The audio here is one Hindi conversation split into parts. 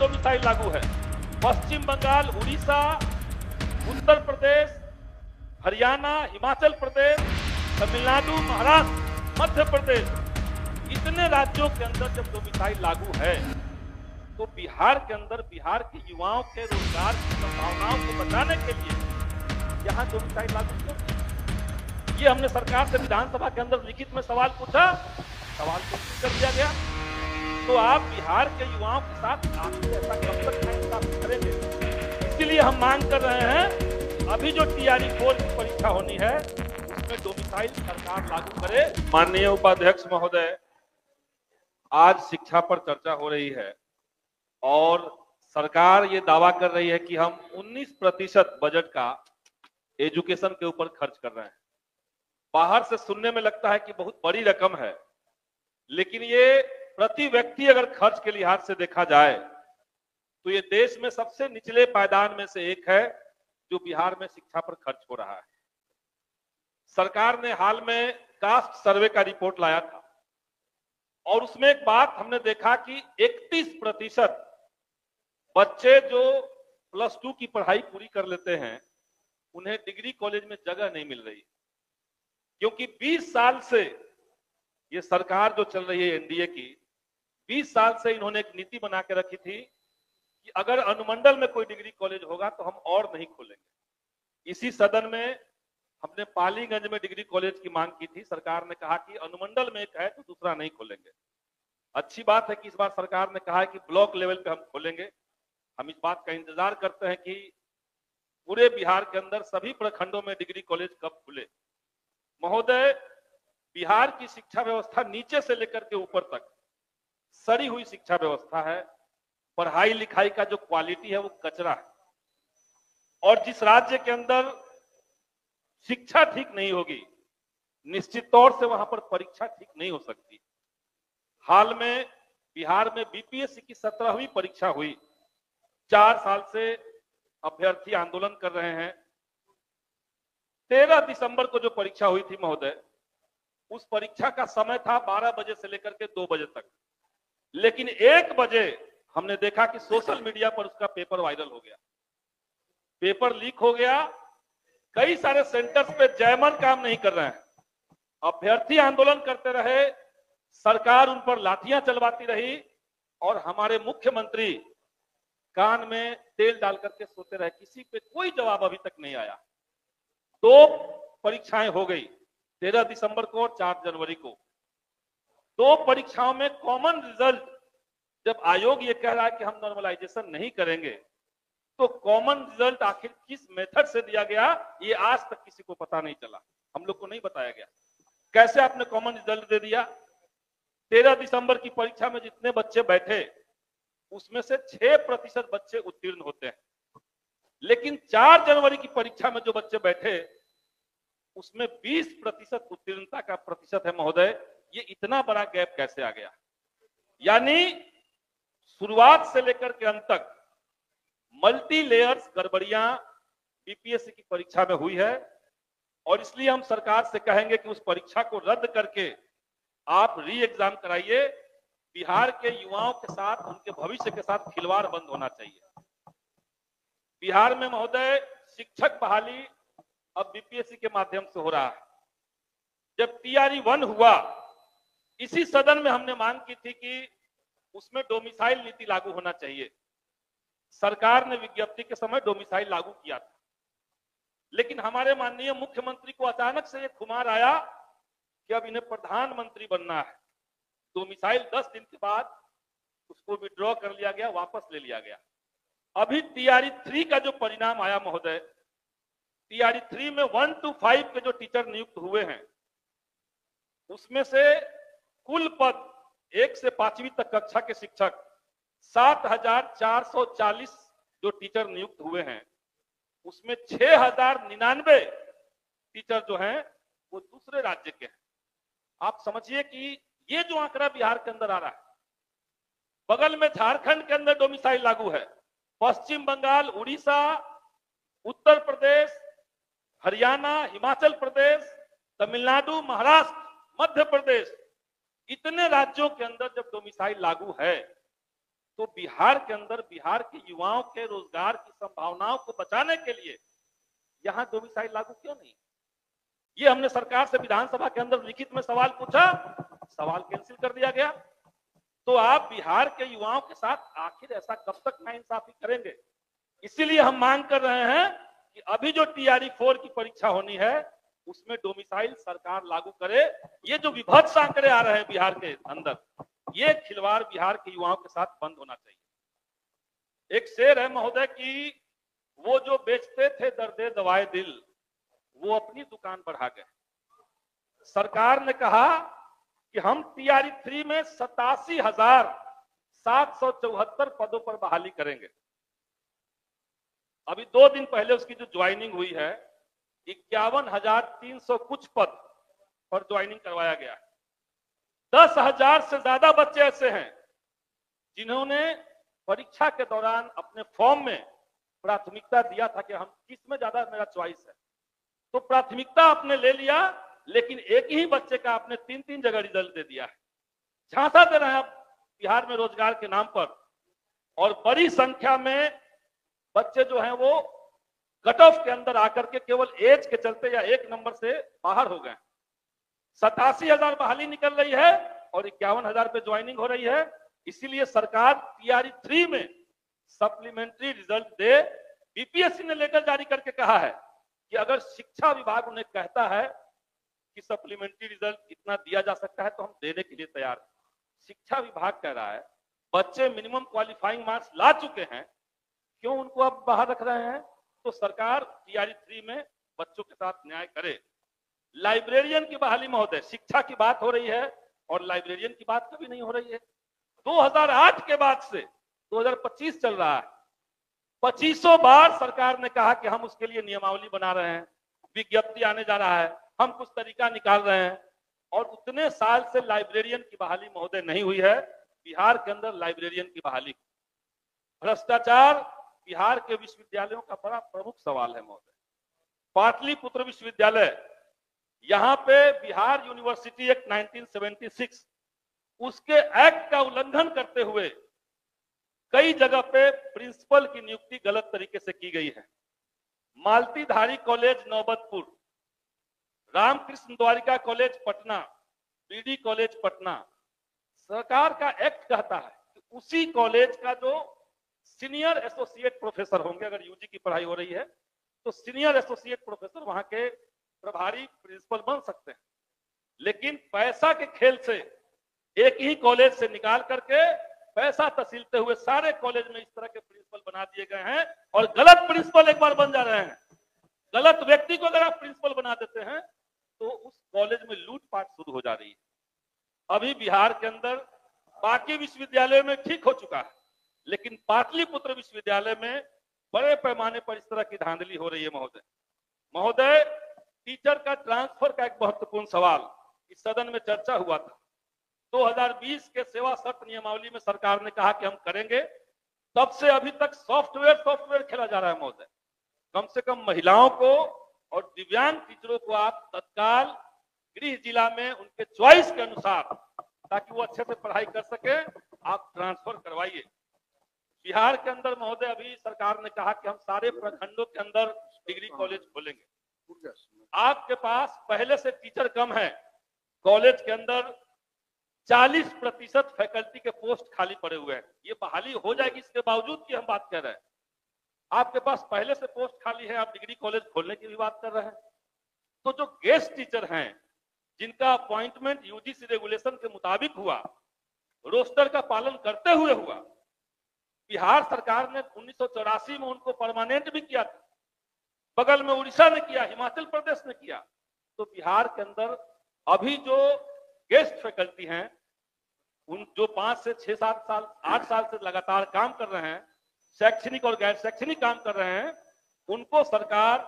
डोमिसाइल लागू है। पश्चिम बंगाल, उड़ीसा, उत्तर प्रदेश, हरियाणा, हिमाचल प्रदेश, तमिलनाडु, महाराष्ट्र, मध्य प्रदेश, इतने राज्यों के अंदर जब डोमिसाइल लागू है तो बिहार के अंदर बिहार के युवाओं के रोजगार की संभावनाओं को बचाने के लिए यहां डोमिसाइल लागू क्यों? ये हमने सरकार से विधानसभा के अंदर लिखित में सवाल पूछा, सवाल को कर दिया गया। तो आप बिहार के युवाओं के साथ ऐसा कब तक इंसाफ करेंगे? इसीलिए हम मांग कर रहे हैं अभी जो टीआरई 4 की परीक्षा होनी है उसमें डोमिसाइल सरकार लागू करे। माननीय उपाध्यक्ष महोदय, आज शिक्षा पर चर्चा हो रही है और सरकार ये दावा कर रही है कि हम 19% बजट का एजुकेशन के ऊपर खर्च कर रहे हैं। बाहर से सुनने में लगता है कि बहुत बड़ी रकम है, लेकिन ये प्रति व्यक्ति अगर खर्च के लिहाज से देखा जाए तो ये देश में सबसे निचले पायदान में से एक है जो बिहार में शिक्षा पर खर्च हो रहा है। सरकार ने हाल में कास्ट सर्वे का रिपोर्ट लाया था और उसमें एक बात हमने देखा कि 31% बच्चे जो +2 की पढ़ाई पूरी कर लेते हैं उन्हें डिग्री कॉलेज में जगह नहीं मिल रही, क्योंकि 20 साल से ये सरकार जो चल रही है एनडीए की, 20 साल से इन्होंने एक नीति बना के रखी थी कि अगर अनुमंडल में कोई डिग्री कॉलेज होगा तो हम और नहीं खोलेंगे। इसी सदन में हमने पालीगंज में डिग्री कॉलेज की मांग की थी, सरकार ने कहा कि अनुमंडल में एक है तो दूसरा नहीं खोलेंगे। अच्छी बात है कि इस बार सरकार ने कहा है कि ब्लॉक लेवल पे हम खोलेंगे। हम इस बात का इंतजार करते हैं कि पूरे बिहार के अंदर सभी प्रखंडों में डिग्री कॉलेज कब खुले। महोदय, बिहार की शिक्षा व्यवस्था नीचे से लेकर के ऊपर तक सड़ी हुई शिक्षा व्यवस्था है। पढ़ाई लिखाई का जो क्वालिटी है वो कचरा है, और जिस राज्य के अंदर शिक्षा ठीक नहीं होगी निश्चित तौर से वहां पर परीक्षा ठीक नहीं हो सकती। हाल में बिहार में बीपीएससी की 17वीं परीक्षा हुई। 4 साल से अभ्यर्थी आंदोलन कर रहे हैं। 13 दिसंबर को जो परीक्षा हुई थी महोदय, उस परीक्षा का समय था 12 बजे से लेकर के 2 बजे तक, लेकिन 1 बजे हमने देखा कि सोशल मीडिया पर उसका पेपर वायरल हो गया, पेपर लीक हो गया। कई सारे सेंटर्स पे जयमन काम नहीं कर रहे हैं, अभ्यर्थी आंदोलन करते रहे, सरकार उन पर लाठियां चलवाती रही और हमारे मुख्यमंत्री कान में तेल डाल करके सोते रहे। किसी पे कोई जवाब अभी तक नहीं आया। 2 परीक्षाएं हो गई, 13 दिसंबर को और 4 जनवरी को। 2 परीक्षाओं में कॉमन रिजल्ट, जब आयोग ये कह रहा है कि हम नॉर्मलाइजेशन नहीं करेंगे, तो कॉमन रिजल्ट आखिर किस मेथड से दिया गया ये आज तक किसी को पता नहीं चला, हम लोग को नहीं बताया गया। कैसे आपने कॉमन रिजल्ट दे दिया? 13 दिसंबर की परीक्षा में जितने बच्चे बैठे उसमें से 6% बच्चे उत्तीर्ण होते हैं, लेकिन 4 जनवरी की परीक्षा में जो बच्चे बैठे उसमें 20% उत्तीर्णता का प्रतिशत है। महोदय, ये इतना बड़ा गैप कैसे आ गया? यानी शुरुआत से लेकर के अंत तक मल्टी लेयर्स गड़बड़ियां बीपीएससी की परीक्षा में हुई है, और इसलिए हम सरकार से कहेंगे कि उस परीक्षा को रद्द करके आप री एग्जाम कराइए। बिहार के युवाओं के साथ, उनके भविष्य के साथ खिलवाड़ बंद होना चाहिए। बिहार में महोदय शिक्षक बहाली अब बीपीएससी के माध्यम से हो रहा है। जब टीआरई 1 हुआ, इसी सदन में हमने मांग की थी कि उसमें डोमिसाइल नीति लागू होना चाहिए। सरकार ने विज्ञप्ति के समय डोमिसाइल लागू किया था, लेकिन हमारे माननीय मुख्यमंत्री को अचानक से ये खुमार आया कि अब इन्हें प्रधानमंत्री बनना है। डोमिसाइल 10 दिन के बाद उसको विड्रॉ कर लिया गया, वापस ले लिया गया। अभी टीआरई 3 का जो परिणाम आया महोदय, टीआरई 3 में 1 to 5 के जो टीचर नियुक्त हुए हैं उसमें से कुल पद 1 से 5वीं तक कक्षा के शिक्षक 7,440 जो टीचर नियुक्त हुए हैं, उसमें 6,099 टीचर जो हैं वो दूसरे राज्य के हैं। आप समझिए कि ये जो आंकड़ा बिहार के अंदर आ रहा है, बगल में झारखंड के अंदर डोमिसाइल लागू है, पश्चिम बंगाल, उड़ीसा, उत्तर प्रदेश, हरियाणा, हिमाचल प्रदेश, तमिलनाडु, महाराष्ट्र, मध्य प्रदेश, इतने राज्यों के अंदर जब डोमिसाइल लागू है तो बिहार के अंदर बिहार के युवाओं के रोजगार की संभावनाओं को बचाने के लिए यहां डोमिसाइल लागू क्यों नहीं? ये हमने सरकार से विधानसभा के अंदर लिखित में सवाल पूछा, सवाल कैंसिल कर दिया गया। तो आप बिहार के युवाओं के साथ आखिर ऐसा कब तक नाइंसाफी करेंगे? इसीलिए हम मांग कर रहे हैं कि अभी जो टीआरई 4 की परीक्षा होनी है उसमें डोमिसाइल सरकार लागू करे। ये जो विभत्स आंकड़े आ रहे हैं बिहार के अंदर, ये खिलवाड़ बिहार के युवाओं के साथ बंद होना चाहिए। एक शेर है महोदय कि वो जो बेचते थे दर्दे दवाए दिल, वो अपनी दुकान बढ़ा गए। सरकार ने कहा कि हम टीआरई 3 में 87,774 पदों पर बहाली करेंगे। अभी 2 दिन पहले उसकी जो ज्वाइनिंग हुई है 51,300 कुछ पद पर ज्वाइनिंग करवाया गया है। 10,000 से ज्यादा बच्चे ऐसे हैं जिन्होंने परीक्षा के दौरान अपने फॉर्म में प्राथमिकता दिया था कि हम किस में ज्यादा मेरा चॉइस है, तो प्राथमिकता आपने ले लिया, लेकिन एक ही बच्चे का आपने 3-3 जगह रिजल्ट दे दिया है। झांसा दे रहे हैं आप बिहार में रोजगार के नाम पर, और बड़ी संख्या में बच्चे जो हैं वो कट ऑफ के अंदर आकर के केवल एज के चलते या एक नंबर से बाहर हो गए। 87,000 बहाली निकल रही है और 51,000 पे ज्वाइनिंग हो रही है। इसीलिए सरकार टीआरई 3 में सप्लीमेंट्री रिजल्ट दे। बीपीएससी ने लेटर जारी करके कहा है कि अगर शिक्षा विभाग उन्हें कहता है कि सप्लीमेंट्री रिजल्ट इतना दिया जा सकता है तो हम देने के लिए तैयार हैं। शिक्षा विभाग कह रहा है बच्चे मिनिमम क्वालिफाइंग मार्क्स ला चुके हैं, क्यों उनको अब बाहर रख रहे हैं? तो सरकार टीआरई 3 में बच्चों के साथ न्याय करे। लाइब्रेरियन की बहाली महोदय, शिक्षा की बात हो रही है और लाइब्रेरियन की बात कभी नहीं हो रही है। 2008 के बाद से 2025 चल रहा है, 2500 बार सरकार ने कहा कि हम उसके लिए नियमावली बना रहे हैं, विज्ञप्ति आने जा रहा है, हम कुछ तरीका निकाल रहे हैं, और उतने साल से लाइब्रेरियन की बहाली महोदय नहीं हुई है। बिहार के अंदर लाइब्रेरियन की बहाली, भ्रष्टाचार बिहार के विश्वविद्यालयों का बड़ा प्रमुख सवाल है महोदय। पाटलिपुत्र विश्वविद्यालय, यहां पे बिहार यूनिवर्सिटी एक्ट 1976 उसके एक्ट का उल्लंघन करते हुए कई जगह पे प्रिंसिपल की नियुक्ति गलत तरीके से की गई है। Maltidhari college Naubatpur, Ramkrishna Dwarika college Patna, BD college Patna, सरकार का एक्ट कहता है कि उसी कॉलेज का जो सीनियर एसोसिएट प्रोफेसर होंगे, अगर यूजी की पढ़ाई हो रही है तो सीनियर एसोसिएट प्रोफेसर वहां के प्रभारी प्रिंसिपल बन सकते हैं। लेकिन पैसा के खेल से एक ही कॉलेज से निकाल करके पैसा तसीलते हुए सारे कॉलेज में इस तरह के प्रिंसिपल बना दिए गए हैं, और गलत प्रिंसिपल एक बार बन जा रहे हैं। गलत व्यक्ति को अगर आप प्रिंसिपल बना देते हैं तो उस कॉलेज में लूटपाट शुरू हो जा रही है। अभी बिहार के अंदर बाकी विश्वविद्यालयों में ठीक हो चुका है, लेकिन पाटलिपुत्र विश्वविद्यालय में बड़े पैमाने पर इस तरह की धांधली हो रही है महोदय। टीचर का ट्रांसफर का एक महत्वपूर्ण सवाल इस सदन में चर्चा हुआ था। 2020 के सेवा शर्त नियमावली में सरकार ने कहा कि हम करेंगे, तब से अभी तक सॉफ्टवेयर खेला जा रहा है महोदय। कम से कम महिलाओं को और दिव्यांग टीचरों को आप तत्काल गृह जिला में उनके चॉइस के अनुसार, ताकि वो अच्छे से पढ़ाई कर सके, आप ट्रांसफर करवाइए। बिहार के अंदर महोदय अभी सरकार ने कहा कि हम सारे प्रखंडों के अंदर डिग्री कॉलेज खोलेंगे। आपके पास पहले से टीचर कम है, कॉलेज के अंदर 40% फैकल्टी के पोस्ट खाली पड़े हुए हैं। ये बहाली हो जाएगी, इसके बावजूद की हम बात कर रहे हैं। आपके पास पहले से पोस्ट खाली है, आप डिग्री कॉलेज खोलने की भी बात कर रहे हैं। तो जो गेस्ट टीचर हैं जिनका अपॉइंटमेंट यूजीसी रेगुलेशन के मुताबिक हुआ, रोस्टर का पालन करते हुए हुआ, बिहार सरकार ने 1984 में उनको परमानेंट भी किया था, बगल में उड़ीसा ने किया, हिमाचल प्रदेश ने किया। तो बिहार के अंदर अभी जो गेस्ट फैकल्टी हैं, उन जो 5 से 6-7 साल 8 साल से लगातार काम कर रहे हैं, शैक्षणिक और गैर शैक्षणिक काम कर रहे हैं, उनको सरकार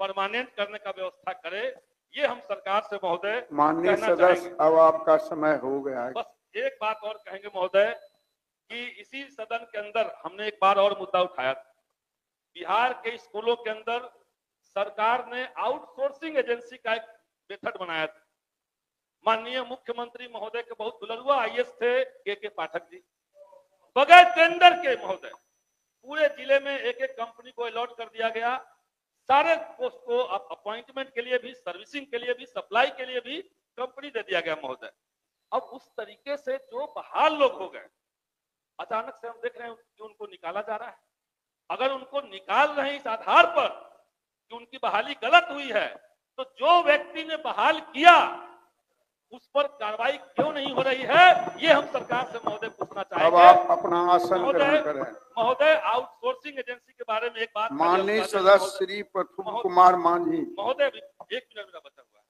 परमानेंट करने का व्यवस्था करे। ये हम सरकार से महोदय माननीय सदस्य, अब आपका समय हो गया है। बस एक बात और कहेंगे महोदय कि इसी सदन के अंदर हमने एक बार और मुद्दा उठाया था। बिहार के स्कूलों के अंदर सरकार ने आउटसोर्सिंग एजेंसी का एक मेथड बनाया था। माननीय मुख्यमंत्री महोदय के बहुत दुलरुआ आईएएस थे के पाठक जी, बगैर टेंडर के महोदय पूरे जिले में एक एक कंपनी को अलॉट कर दिया गया। सारे पोस्ट को अपॉइंटमेंट के लिए भी, सर्विसिंग के लिए भी, सप्लाई के लिए भी कंपनी दे दिया गया महोदय। अब उस तरीके से जो बहाल लोग हो गए, अचानक से हम देख रहे हैं कि उनको निकाला जा रहा है। अगर उनको निकाल रहे हैं इस आधार पर कि उनकी बहाली गलत हुई है, तो जो व्यक्ति ने बहाल किया उस पर कार्रवाई क्यों नहीं हो रही है, ये हम सरकार से महोदय पूछना चाहेंगे। अब आप अपना आसन ग्रहण करें। महोदय, आउटसोर्सिंग एजेंसी के बारे में एक बात माननीय सदस्य श्री प्रथम कुमार मांझी महोदय, 1 मिनट मेरा बचा हुआ है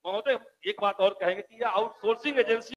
महोदय, एक बात और कहेंगे कि यह आउटसोर्सिंग एजेंसी